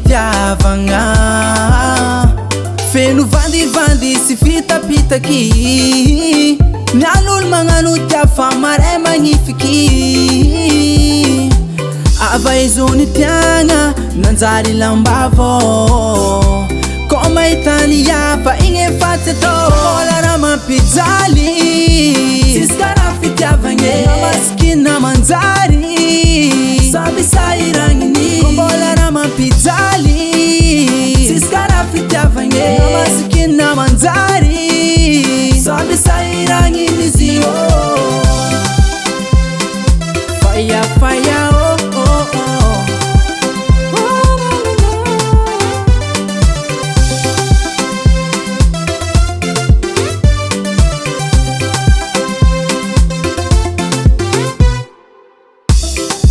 fitiavagna. Feno vandivandy sy fitapitaky, mialolo magnano tia fa maray magnifiky. Avaizony tiagna nanjary lambavô, ko mahitany hafa igny efa tsy atao. Mbola raha mampijaly, tsisy karaha fitiavagna masikina manjary, samby sahiragniny. Ko mbola raha mampijaly, tsisy karaha fitiavagna masikina manjary, samby sahiragniny izy io. Faya faya oh oh oh.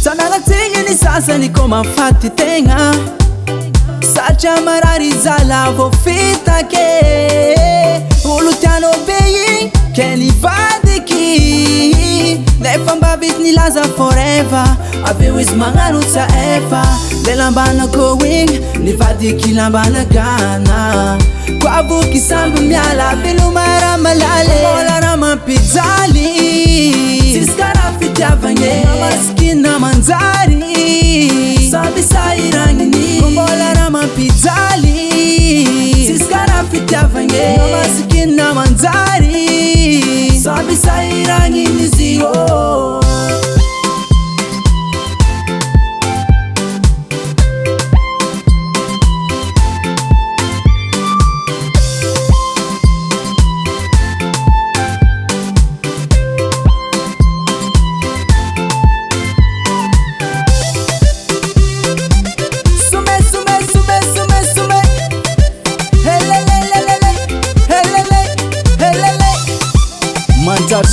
Sanagatingin ni sasany ko mafaty tegna, satria marary zala vo fitake. Olo tiano beigny ke nivadiky, nefa mba vity nilaza forever. Aveo izy magnano tsa efa, le lambanako igny nivadiky lambanagana. Koa voky samby miala velomara malale. Mbola raha mampijaly, tsisy karaha fitiavagna masikina manjary, samby sahiragniny. Ko mbola raha mampijaly, tsisy karaha fitiavagna masikina manjary, samby sahiragniny izy io.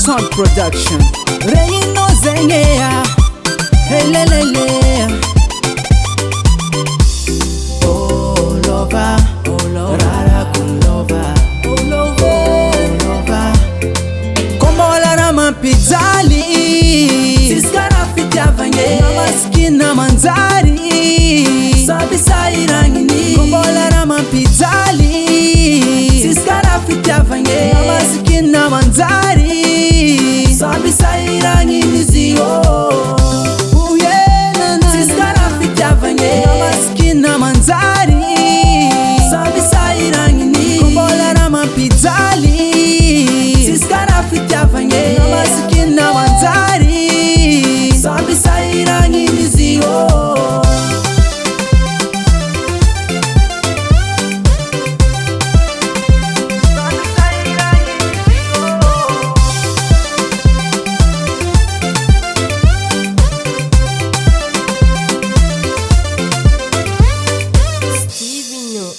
Sound production Reino Zengea Helelele. Oh lover, oh lover, rara kun lover, oh lover, oh lover. Kombola raha mampijaly, tsisy karaha fitiavagna masikina manjary, samby sahiragniny. Kombola raha mampijaly, tsisy karaha fitiavagna masikina manjary, samby sahiragniny izy io. Tsisy karaha fitiavagna masikina manjary, samby sahiragniny. Ko mbola raha mampijaly, tsisy karaha fitiavagna masikina manjary, samby sahiragniny izy io.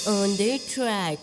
On the track.